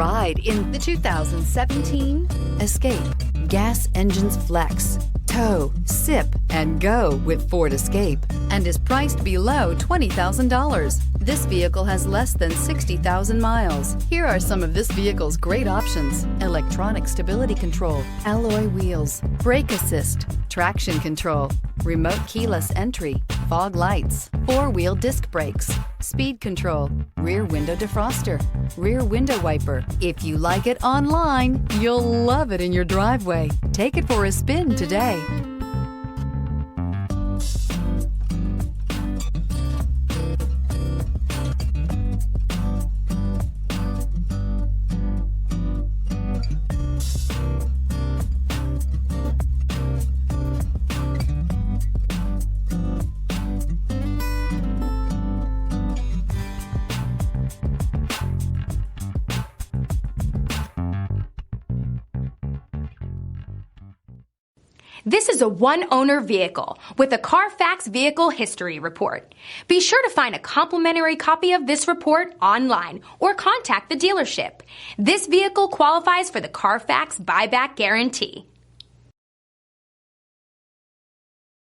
Ride in the 2017 Escape. Gas engines flex, tow, sip, and go with Ford Escape, and is priced below $20,000. This vehicle has less than 60,000 miles. Here are some of this vehicle's great options: electronic stability control, alloy wheels, brake assist, traction control, remote keyless entry, fog lights, four-wheel disc brakes, speed control, rear window defroster, rear window wiper. If you like it online, you'll love it in your driveway. Take it for a spin today. This is a one-owner vehicle with a Carfax Vehicle History Report. Be sure to find a complimentary copy of this report online or contact the dealership. This vehicle qualifies for the Carfax Buyback Guarantee.